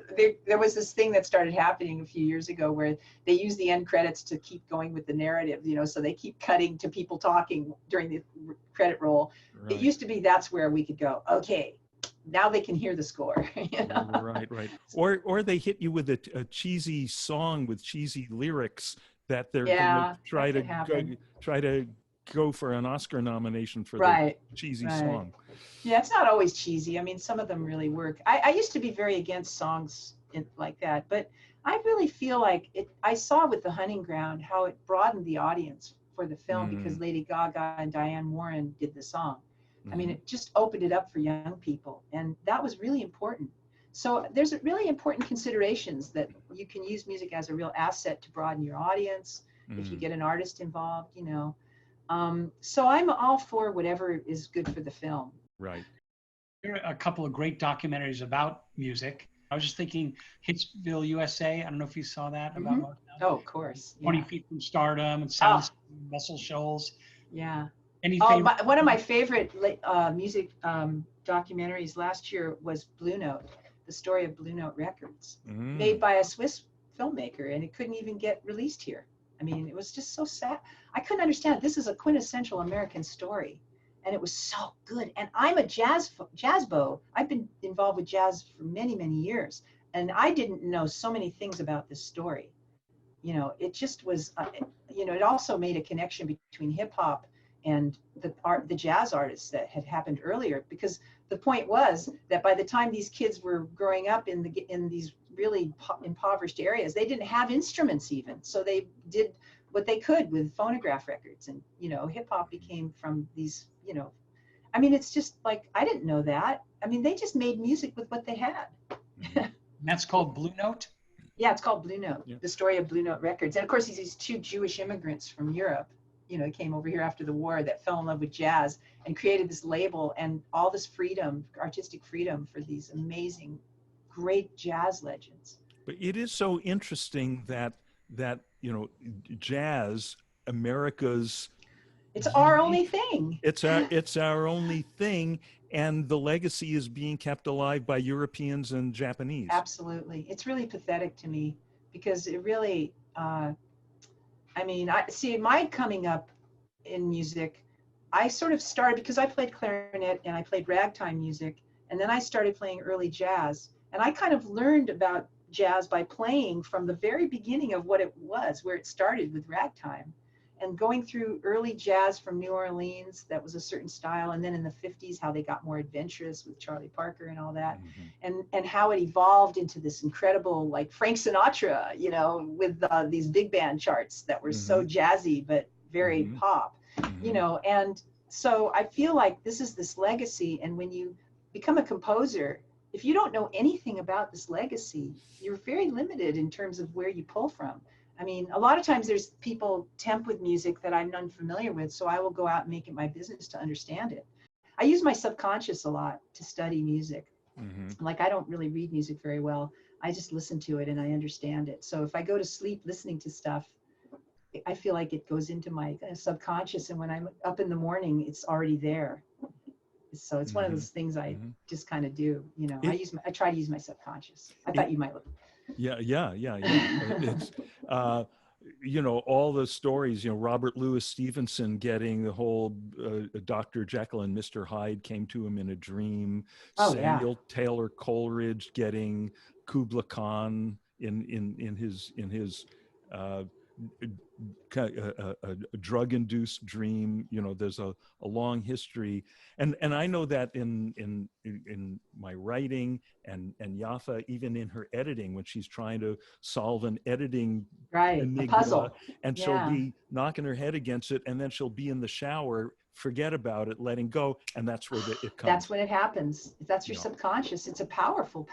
There was this thing that started happening a few years ago where they use the end credits to keep going with the narrative, you know, so they keep cutting to people talking during the credit roll. Right. It used to be that's where we could go, okay, now they can hear the score. You know? Right. Or they hit you with a cheesy song with cheesy lyrics that they're going to try to go for an Oscar nomination for the cheesy song. Yeah, it's not always cheesy. I mean, some of them really work. I used to be very against songs like that, but I really feel like I saw with The Hunting Ground how it broadened the audience for the film because Lady Gaga and Diane Warren did the song. I mean, it just opened it up for young people, and that was really important. So there's really important considerations that you can use music as a real asset to broaden your audience. If you get an artist involved, you know. So I'm all for whatever is good for the film. Right. There are a couple of great documentaries about music. I was just thinking Hitsville, USA. I don't know if you saw that about Motown. Oh, of course. 20 Feet from Stardom and Sound Muscle Shoals. Yeah. Anything? One of my favorite music documentaries last year was Blue Note, the story of Blue Note Records, made by a Swiss filmmaker, and it couldn't even get released here. I mean, it was just so sad. I couldn't understand. This is a quintessential American story, and it was so good. And I'm a jazz beau. I've been involved with jazz for many, many years, and I didn't know so many things about this story. You know, it just was. You know, it also made a connection between hip hop and the jazz artists that had happened earlier, because the point was that by the time these kids were growing up in these really impoverished areas, they didn't have instruments even, so they did what they could with phonograph records, and you know, hip hop became from these, you know, I mean, it's just like, I didn't know that. I mean, they just made music with what they had. That's called Blue Note? Yeah, it's called Blue Note, the story of Blue Note Records. And of course, these two Jewish immigrants from Europe, you know, came over here after the war, that fell in love with jazz and created this label and all this freedom, artistic freedom, for these amazing, great jazz legends. But it is so interesting that you know, jazz, America's, it's our only thing. It's our only thing, and the legacy is being kept alive by Europeans and Japanese. Absolutely. It's really pathetic to me, because it really, I mean, I see my coming up in music, I sort of started because I played clarinet and I played ragtime music, and then I started playing early jazz, and I kind of learned about jazz by playing from the very beginning of what it was, where it started with ragtime, and going through early jazz from New Orleans, that was a certain style, and then in the 50s, how they got more adventurous with Charlie Parker and all that, and how it evolved into this incredible, like Frank Sinatra, you know, with these big band charts that were so jazzy but very pop, you know. And so I feel like this is this legacy, and when you become a composer, if you don't know anything about this legacy, you're very limited in terms of where you pull from. I mean, a lot of times there's people temp with music that I'm unfamiliar with, so I will go out and make it my business to understand it. I use my subconscious a lot to study music. Like, I don't really read music very well. I just listen to it and I understand it. So if I go to sleep listening to stuff, I feel like it goes into my subconscious, and when I'm up in the morning, it's already there. So it's one of those things I just kind of do, you know. I try to use my subconscious. I thought you might look. Yeah. It's, you know, all the stories, you know, Robert Louis Stevenson getting the whole Dr. Jekyll and Mr. Hyde came to him in a dream. Oh, Samuel Taylor Coleridge getting Kubla Khan in his a drug-induced dream. You know, there's a long history, and I know that in my writing and Yafa, even in her editing, when she's trying to solve an editing enigma, a puzzle, and she'll be knocking her head against it, and then she'll be in the shower, forget about it, letting go, and that's where it comes. That's when it happens. That's your subconscious. It's a powerful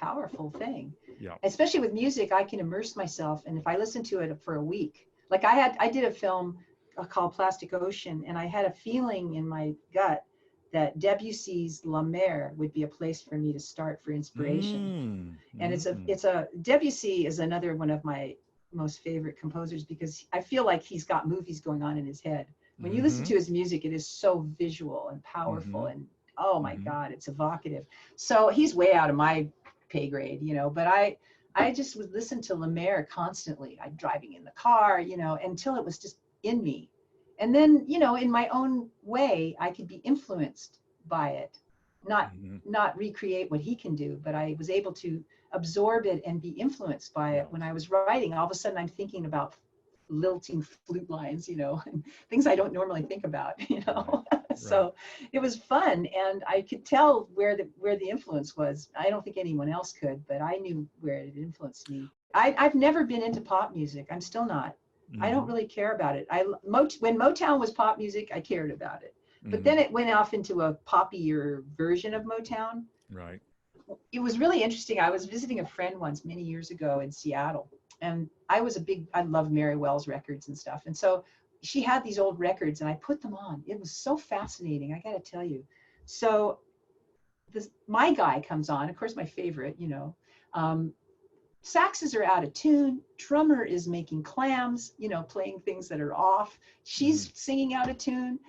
thing. Yeah. Especially with music, I can immerse myself, and if I listen to it for a week, like I did a film called Plastic Ocean, and I had a feeling in my gut that Debussy's La Mer would be a place for me to start for inspiration. And it's a Debussy is another one of my most favorite composers, because I feel like he's got movies going on in his head. When you listen to his music, it is so visual and powerful, and oh my God, it's evocative. So he's way out of my pay grade, you know, but I just would listen to La Mer constantly. I'm driving in the car, you know, until it was just in me. And then, you know, in my own way, I could be influenced by it, not recreate what he can do, but I was able to absorb it and be influenced by it. When I was writing, all of a sudden I'm thinking about lilting flute lines, you know, and things I don't normally think about, you know. So it was fun, and I could tell where the influence was. I don't think anyone else could, but I knew where it influenced me. I've never been into pop music. I'm still not. I don't really care about it. When Motown was pop music, I cared about it. But then it went off into a poppier version of Motown. Right. It was really interesting. I was visiting a friend once many years ago in Seattle, and I love Mary Wells records and stuff. And so she had these old records, and I put them on. It was so fascinating, I got to tell you. So my guy comes on, of course, my favorite, you know. Saxes are out of tune. Drummer is making clams, you know, playing things that are off. She's singing out of tune.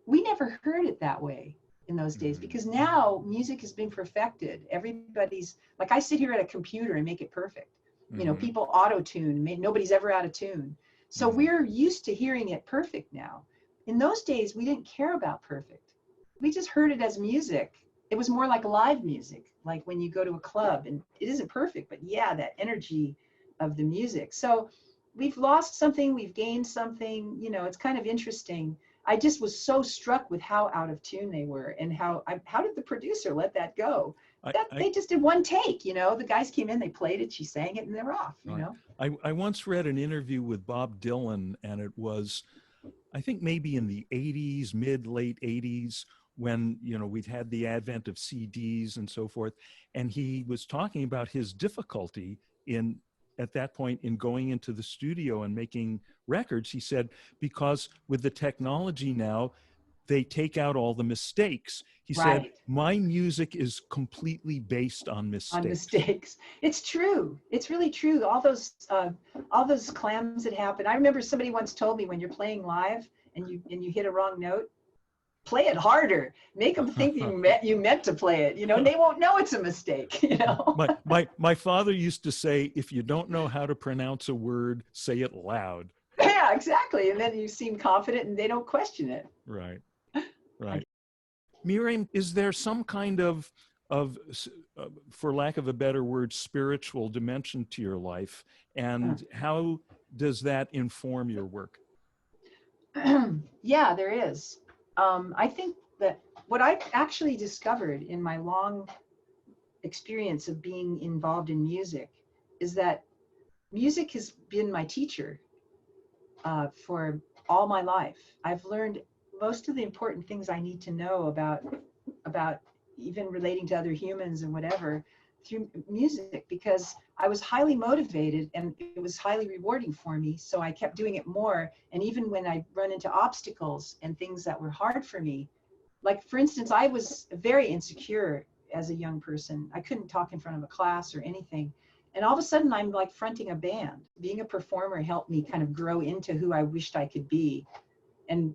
We never heard it that way in those days, because now music has been perfected. Everybody's like, I sit here at a computer and make it perfect. You know, people auto-tune. Nobody's ever out of tune. So we're used to hearing it perfect now. In those days, we didn't care about perfect. We just heard it as music. It was more like live music, like when you go to a club, and it isn't perfect, but yeah, that energy of the music. So we've lost something, we've gained something, you know, it's kind of interesting. I just was so struck with how out of tune they were, and how did the producer let that go? They just did one take, you know. The guys came in, they played it, she sang it, and they're off, you know. I once read an interview with Bob Dylan, and it was, I think maybe in the 80s, late 80s, when, you know, we'd had the advent of CDs and so forth. And he was talking about his difficulty at that point in going into the studio and making records. He said, because with the technology now, they take out all the mistakes. He said, my music is completely based on mistakes. It's true. It's really true. All those clams that happen. I remember somebody once told me, when you're playing live and you hit a wrong note, play it harder. Make them think you meant to play it, you know, and they won't know it's a mistake, you know. My father used to say, if you don't know how to pronounce a word, say it loud. Yeah, exactly. And then you seem confident and they don't question it. Right. Miriam, is there some kind of, for lack of a better word, spiritual dimension to your life? And how does that inform your work? Yeah, there is. I think that what I've actually discovered in my long experience of being involved in music is that music has been my teacher for all my life. I've learned most of the important things I need to know about even relating to other humans and whatever through music, because I was highly motivated and it was highly rewarding for me. So I kept doing it more. And even when I run into obstacles and things that were hard for me, like for instance, I was very insecure as a young person. I couldn't talk in front of a class or anything. And all of a sudden I'm like fronting a band. Being a performer helped me kind of grow into who I wished I could be. And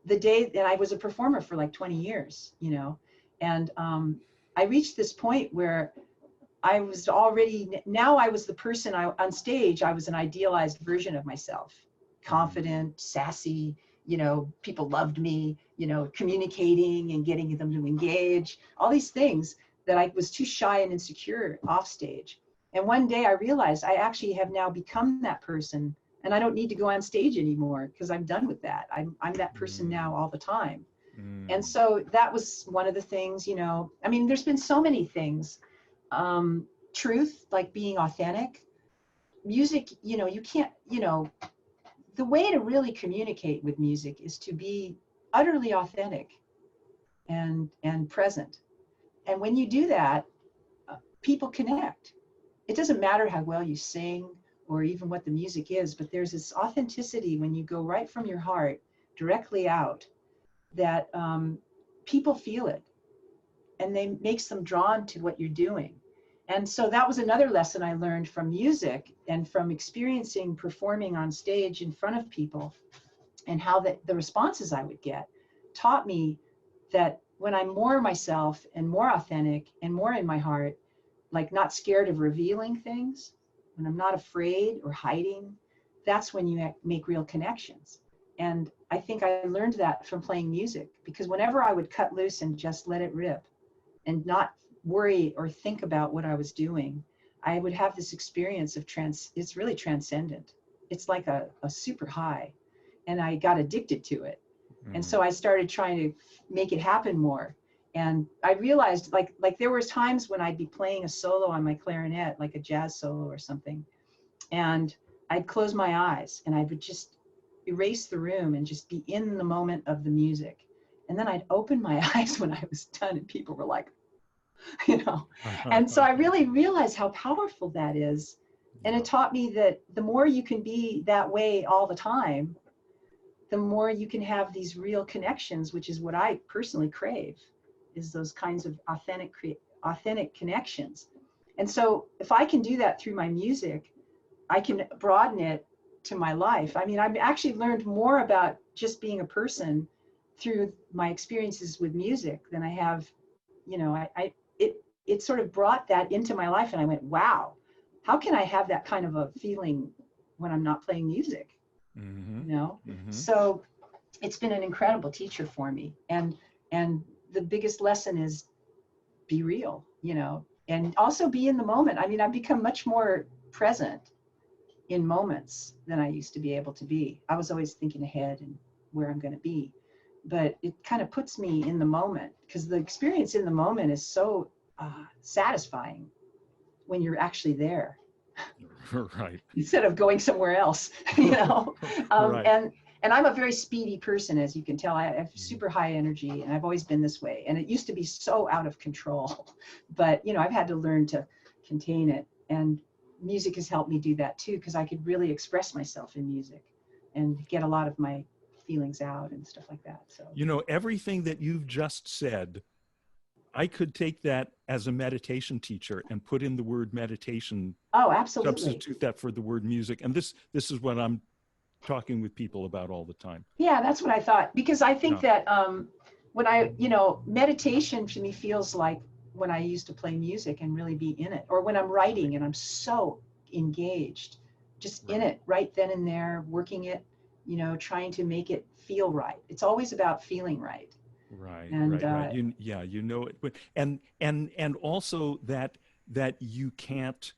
I was a performer for like 20 years, you know. And I reached this point where I was already, now I was the person on stage, I was an idealized version of myself, confident, sassy, you know, people loved me, you know, communicating and getting them to engage, all these things that I was too shy and insecure off stage. And one day I realized I actually have now become that person, and I don't need to go on stage anymore because I'm done with that. I'm that person now all the time. And so that was one of the things, you know, I mean, there's been so many things. Truth, like being authentic. Music, you know, you can't, you know, the way to really communicate with music is to be utterly authentic and present. And when you do that, people connect. It doesn't matter how well you sing or even what the music is, but there's this authenticity when you go right from your heart directly out that people feel it, and they makes them drawn to what you're doing. And so that was another lesson I learned from music and from experiencing performing on stage in front of people, and how the responses I would get taught me that when I'm more myself and more authentic and more in my heart, like not scared of revealing things, when I'm not afraid or hiding, that's when you make real connections. And I think I learned that from playing music, because whenever I would cut loose and just let it rip and not worry or think about what I was doing, I would have this experience of it's really transcendent. It's like a super high, and I got addicted to it. And so I started trying to make it happen more. And I realized like there was times when I'd be playing a solo on my clarinet, like a jazz solo or something, and I'd close my eyes and I would just erase the room and just be in the moment of the music. And then I'd open my eyes when I was done, and people were like, you know. And so I really realized how powerful that is. And it taught me that the more you can be that way all the time, the more you can have these real connections, which is what I personally crave, is those kinds of authentic connections. And so if I can do that through my music, I can broaden it to my life. I mean, I've actually learned more about just being a person through my experiences with music than I have, you know, it sort of brought that into my life, and I went, wow, how can I have that kind of a feeling when I'm not playing music? You know? So it's been an incredible teacher for me. And the biggest lesson is be real, you know, and also be in the moment. I mean, I've become much more present in moments than I used to be able to be. I was always thinking ahead and where I'm going to be, but it kind of puts me in the moment, because the experience in the moment is so satisfying when you're actually there. Right. Instead of going somewhere else, you know. Right. And I'm a very speedy person, as you can tell. I have super high energy, and I've always been this way. And it used to be so out of control, but you know, I've had to learn to contain it. And music has helped me do that too, because I could really express myself in music and get a lot of my feelings out and stuff like that. So, you know, everything that you've just said, I could take that as a meditation teacher and put in the word meditation. Oh, absolutely. Substitute that for the word music. And this is what I'm talking with people about all the time. Yeah, that's what I thought, because I think that when I, you know, meditation to me feels like when I used to play music and really be in it, or when I'm writing and I'm so engaged, just in it right then and there, working it, you know, trying to make it feel right. It's always about feeling right. Right, and, right. You know it, but and also that you can't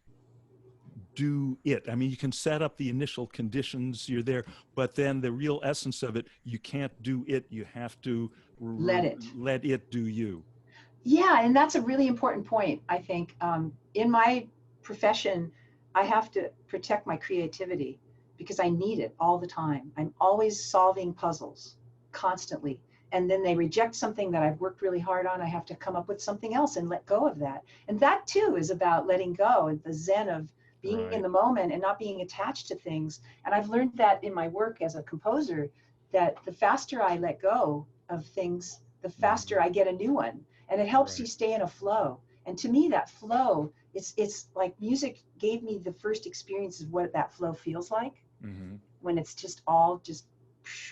do it. I mean, you can set up the initial conditions, you're there, but then the real essence of it, you can't do it. You have to let it do you. Yeah, and that's a really important point, I think. In my profession, I have to protect my creativity because I need it all the time. I'm always solving puzzles constantly. And then they reject something that I've worked really hard on. I have to come up with something else and let go of that. And that too is about letting go, and the zen of being in the moment and not being attached to things. And I've learned that in my work as a composer, that the faster I let go of things, the faster I get a new one. And it helps you stay in a flow. And to me, that flow, it's like music gave me the first experience of what that flow feels like, when it's just all just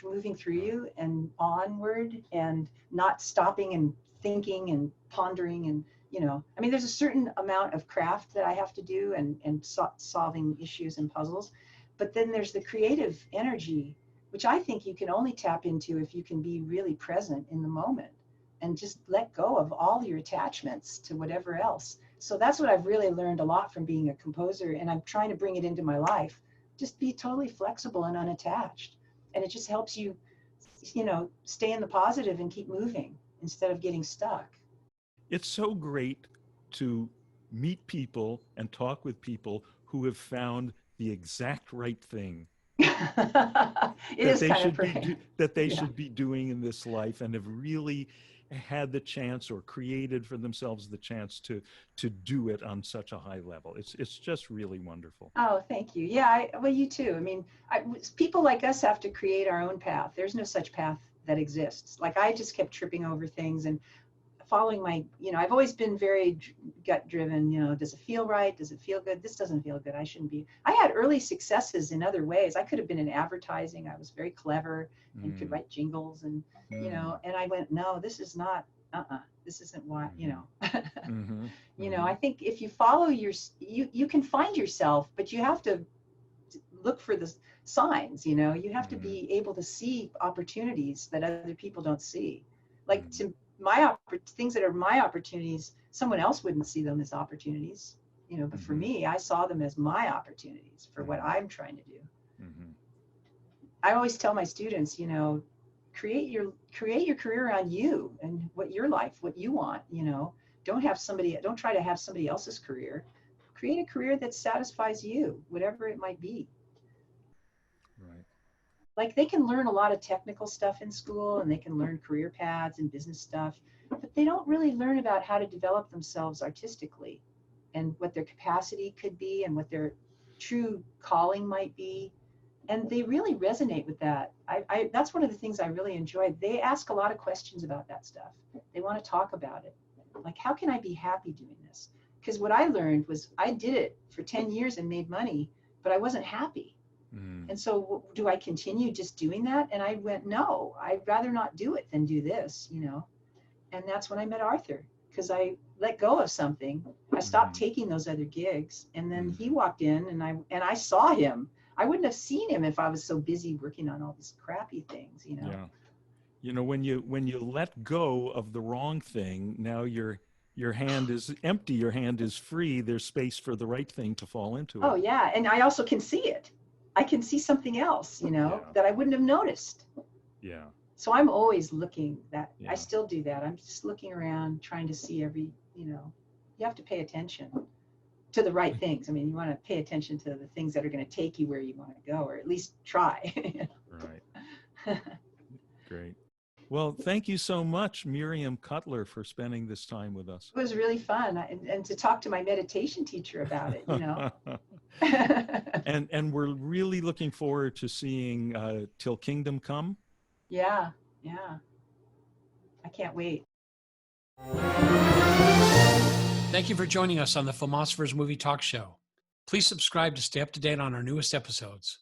moving through you and onward and not stopping and thinking and pondering and, I mean, there's a certain amount of craft that I have to do and solving issues and puzzles. But then there's the creative energy, which I think you can only tap into if you can be really present in the moment and just let go of all your attachments to whatever else. So that's what I've really learned a lot from being a composer, and I'm trying to bring it into my life. Just be totally flexible and unattached. And it just helps you, stay in the positive and keep moving instead of getting stuck. It's so great to meet people and talk with people who have found the exact right thing that they should be doing in this life, and have really had the chance or created for themselves the chance to do it on such a high level. It's just really wonderful. Oh, thank you. Yeah, well, you too. I mean, people like us have to create our own path. There's no such path that exists. Like, I just kept tripping over things and following my, I've always been very gut driven. Does it feel right? Does it feel good? This doesn't feel good. I shouldn't be. I had early successes in other ways. I could have been in advertising. I was very clever and could write jingles and, and I went, no, this is not, this isn't why, I think if you follow you can find yourself, but you have to look for the signs, you have to be able to see opportunities that other people don't see. Like things that are my opportunities, someone else wouldn't see them as opportunities, but for me, I saw them as my opportunities for what I'm trying to do. I always tell my students, create your career around you and what your life, what you want, don't try to have somebody else's career. Create a career that satisfies you, whatever it might be. Right. Like, they can learn a lot of technical stuff in school, and they can learn career paths and business stuff, but they don't really learn about how to develop themselves artistically and what their capacity could be and what their true calling might be. And they really resonate with that. That's one of the things I really enjoy. They ask a lot of questions about that stuff. They want to talk about it. Like, how can I be happy doing this? Because what I learned was I did it for 10 years and made money, but I wasn't happy. And so do I continue just doing that? And I went, no, I'd rather not do it than do this, And that's when I met Arthur, because I let go of something. I stopped taking those other gigs. And then he walked in and I saw him. I wouldn't have seen him if I was so busy working on all these crappy things, Yeah. When you let go of the wrong thing, now your hand is empty, your hand is free. There's space for the right thing to fall into. Oh yeah. And I also can see it. I can see something else, that I wouldn't have noticed. Yeah. So I'm always looking I still do that. I'm just looking around, trying to see you have to pay attention to the right things. I mean, you want to pay attention to the things that are going to take you where you want to go, or at least try. Right. Great. Well, thank you so much, Miriam Cutler, for spending this time with us. It was really fun. And to talk to my meditation teacher about it, And we're really looking forward to seeing Till Kingdom Come. Yeah. I can't wait. Thank you for joining us on the Filmosophers Movie Talk Show. Please subscribe to stay up to date on our newest episodes.